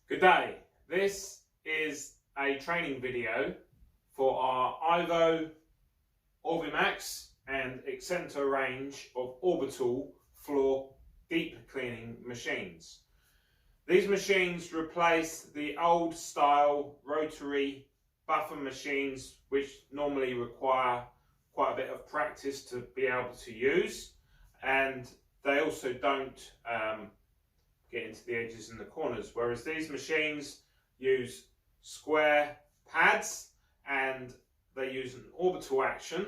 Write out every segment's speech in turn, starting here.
Good day. This is a training video for our iVO, OrbiMax and Excenter range of orbital floor deep cleaning machines. These machines replace the old style rotary buffer machines which normally require quite a bit of practice to be able to use, and they also don't get into the edges and the corners, whereas these machines use square pads and they use an orbital action.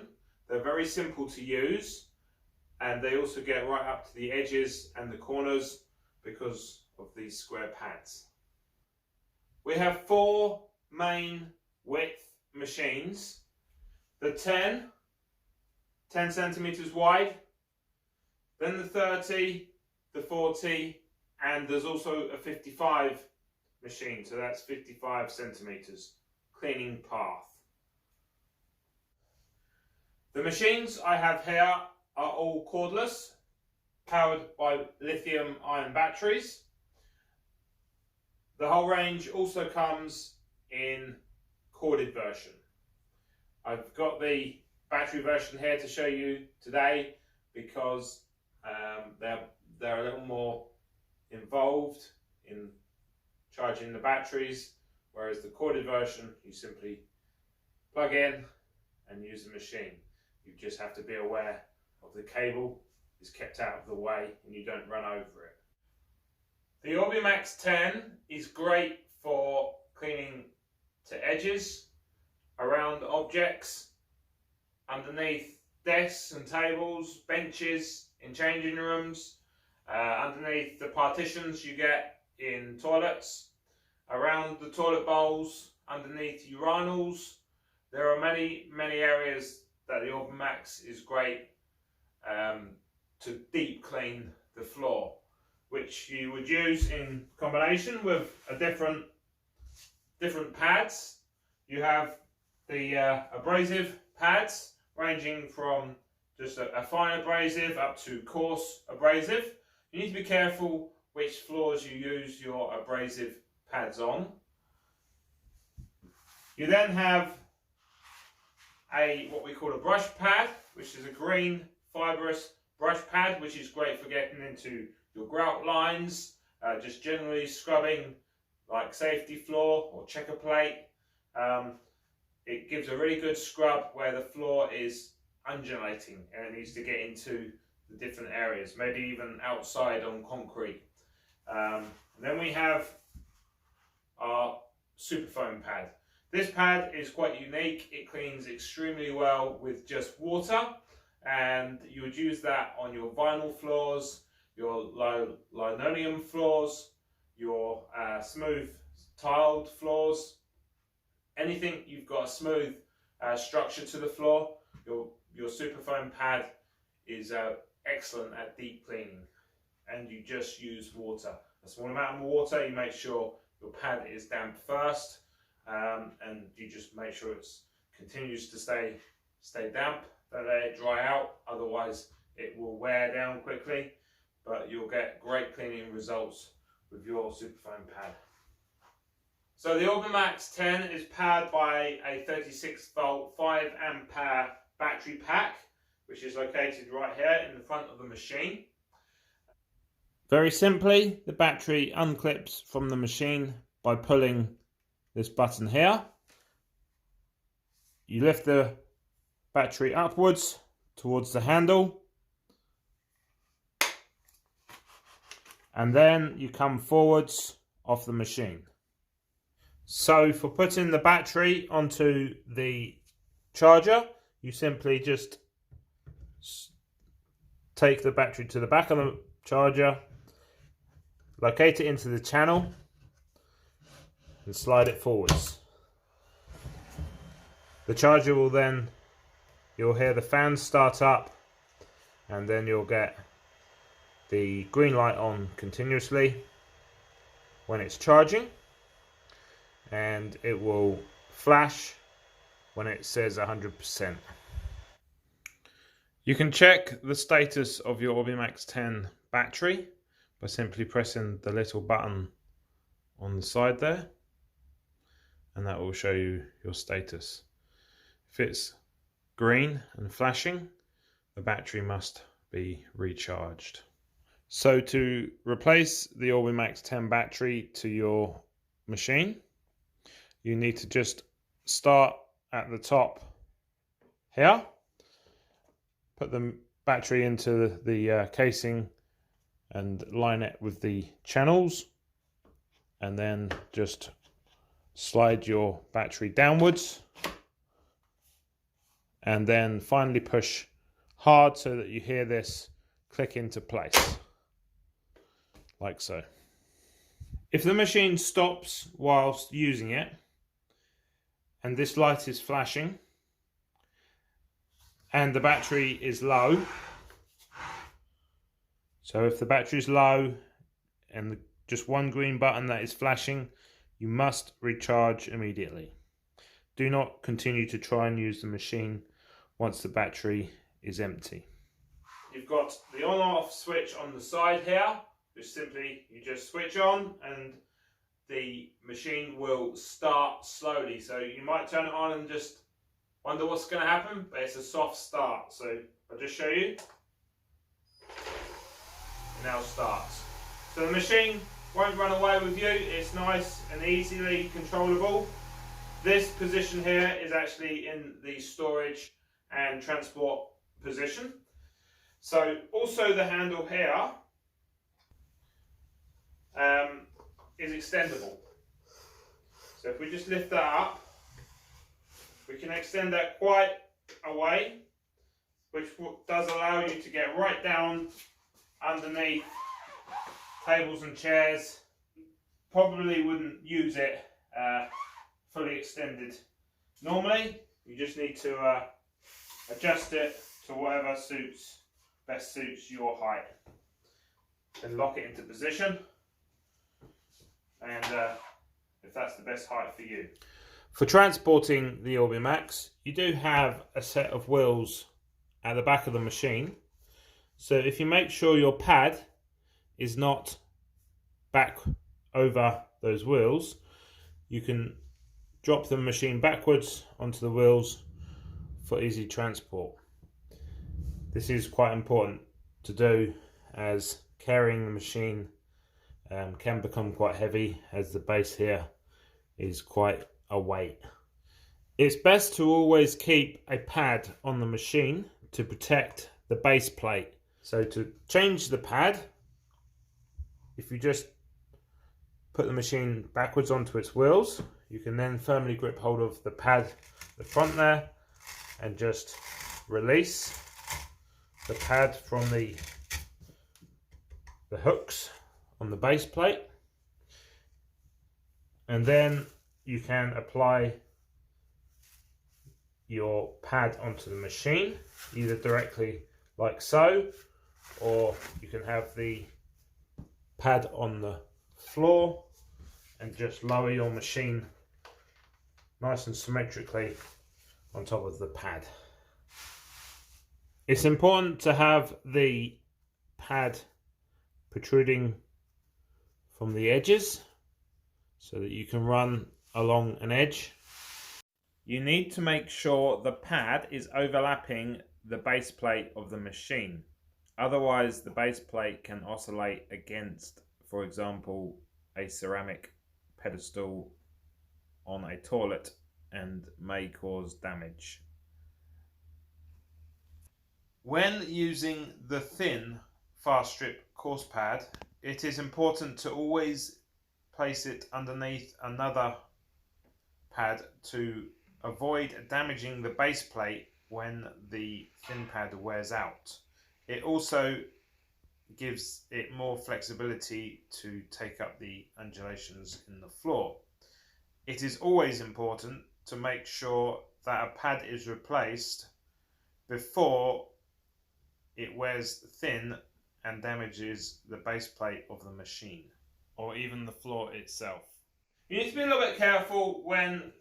They're very simple to use and they also get right up to the edges and the corners because of these square pads. We have four main width machines: the 10 centimeters wide, then the 30, the 40, and there's also a 55 machine, so that's 55 centimeters cleaning path. The machines I have here are all cordless, powered by lithium ion batteries. The whole range also comes in corded version. I've got the battery version here to show you today because they're a little more involved in charging the batteries, whereas the corded version you simply plug in and use the machine. You just have to be aware of the cable is kept out of the way and you don't run over it. The OrbiMax 10 is great for cleaning to edges, around objects, underneath desks and tables, benches, in changing rooms, underneath the partitions you get in toilets, around the toilet bowls, underneath urinals. There are many areas that the OrbiMax is great to deep clean the floor, which you would use in combination with a different pads. You have the abrasive pads ranging from just a fine abrasive up to coarse abrasive. You need to be careful which floors you use your abrasive pads on. You then have what we call a brush pad, which is a green fibrous brush pad, which is great for getting into your grout lines, just generally scrubbing like safety floor or checker plate. It gives a really good scrub where the floor is undulating and it needs to get into the different areas, maybe even outside on concrete. Then we have our superfoam pad. This pad is quite unique. It cleans extremely well with just water, and you would use that on your vinyl floors, your linoleum floors, your smooth tiled floors, anything you've got a smooth structure to the floor. Your superfoam pad is excellent at deep cleaning, and you just use water, a small amount of water. You make sure your pad is damp first, and you just make sure it continues to stay damp. Don't let it dry out, otherwise it will wear down quickly, but you'll get great cleaning results with your superfoam pad. So the OrbiMax 10 is powered by a 36 volt 5 ampere battery pack, which is located right here in the front of the machine. Very simply, the battery unclips from the machine by pulling this button here. You lift the battery upwards towards the handle, and then you come forwards off the machine. So for putting the battery onto the charger, you simply just take the battery to the back of the charger, locate it into the channel and slide it forwards. The charger will then, you'll hear the fan start up, and then you'll get the green light on continuously when it's charging, and it will flash when it says 100%. You can check the status of your OrbiMax 10 battery by simply pressing the little button on the side there, and that will show you your status. If it's green and flashing, the battery must be recharged. So to replace the OrbiMax 10 battery to your machine, you need to just start at the top here, put the battery into the casing and line it with the channels, and then just slide your battery downwards, and then finally push hard so that you hear this click into place, like so. If the machine stops whilst using it and this light is flashing and the battery is low, so if the battery is low and just one green button that is flashing, you must recharge immediately. Do not continue to try and use the machine once the battery is empty. You've got the on-off switch on the side here, which simply you just switch on and the machine will start slowly. So you might turn it on and just wonder what's going to happen, but it's a soft start. So I'll just show you. It now starts. So the machine won't run away with you. It's nice and easily controllable. This position here is actually in the storage and transport position. So also the handle here is extendable. So if we just lift that up, we can extend that quite away, which does allow you to get right down underneath tables and chairs. Probably wouldn't use it fully extended normally. You just need to adjust it to whatever best suits your height. Then lock it into position, and if that's the best height for you. For transporting the OrbiMax, you do have a set of wheels at the back of the machine. So if you make sure your pad is not back over those wheels, you can drop the machine backwards onto the wheels for easy transport. This is quite important to do, as carrying the machine can become quite heavy, as the base here is quite a weight. It's best to always keep a pad on the machine to protect the base plate. So to change the pad, if you just put the machine backwards onto its wheels, you can then firmly grip hold of the pad, the front there, and just release the pad from the hooks on the base plate, and then you can apply your pad onto the machine, either directly like so, or you can have the pad on the floor and just lower your machine nice and symmetrically on top of the pad. It's important to have the pad protruding from the edges so that you can run along an edge. You need to make sure the pad is overlapping the base plate of the machine. Otherwise, the base plate can oscillate against, for example, a ceramic pedestal on a toilet and may cause damage. When using the thin fast strip course pad, it is important to always place it underneath another pad to avoid damaging the base plate when the thin pad wears out. It also gives it more flexibility to take up the undulations in the floor. It is always important to make sure that a pad is replaced before it wears thin and damages the base plate of the machine or even the floor itself. You need to be a little bit careful when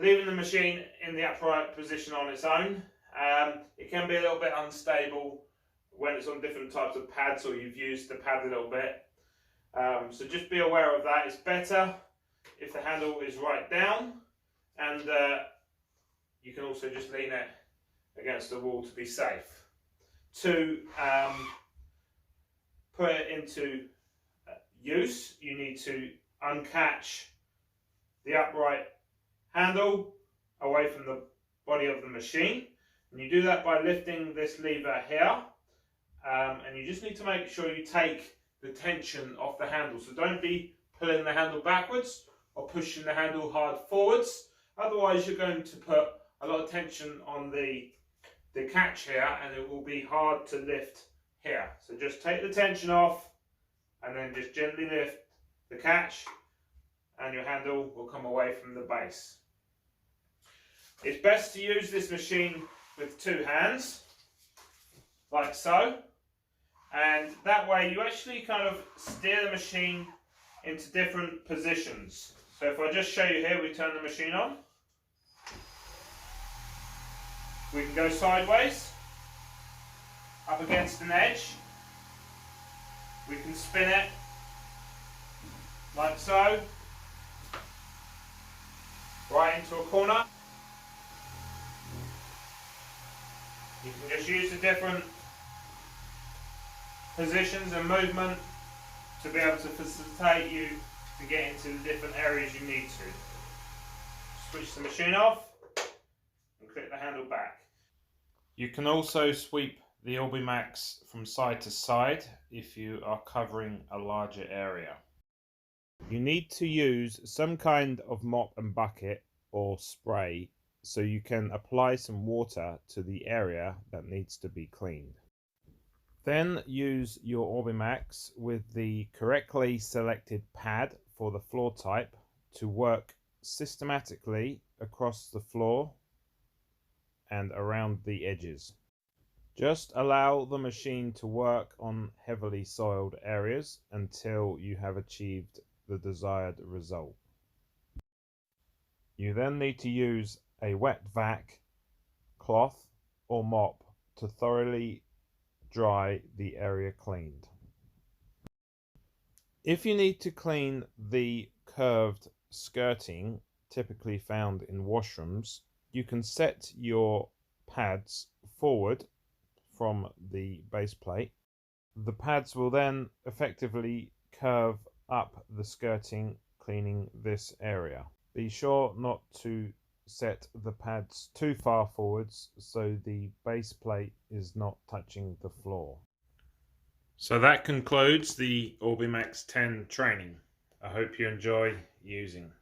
leaving the machine in the upright position on its own. It can be a little bit unstable when it's on different types of pads or you've used the pad a little bit. So just be aware of that. It's better if the handle is right down, and you can also just lean it against the wall to be safe. To put it into use, you need to uncatch the upright handle away from the body of the machine, and you do that by lifting this lever here, and you just need to make sure you take the tension off the handle. So don't be pulling the handle backwards or pushing the handle hard forwards, otherwise you're going to put a lot of tension on the catch here, and it will be hard to lift here. So just take the tension off and then just gently lift the catch, and your handle will come away from the base. It's best to use this machine with two hands, like so, and that way you actually kind of steer the machine into different positions. So if I just show you here, we turn the machine on. We can go sideways, up against an edge. We can spin it like so, right into a corner. You can just use the different positions and movement to be able to facilitate you to get into the different areas you need to. Switch the machine off and click the handle back. You can also sweep the OrbiMax from side to side if you are covering a larger area. You need to use some kind of mop and bucket or spray so you can apply some water to the area that needs to be cleaned. Then use your OrbiMax with the correctly selected pad for the floor type to work systematically across the floor and around the edges. Just allow the machine to work on heavily soiled areas until you have achieved the desired result. You then need to use a wet vac, cloth or mop to thoroughly dry the area cleaned. If you need to clean the curved skirting typically found in washrooms, you can set your pads forward from the base plate. The pads will then effectively curve up the skirting, cleaning this area. Be sure not to set the pads too far forwards so the base plate is not touching the floor. So that concludes the OrbiMax 10 training. I hope you enjoy using.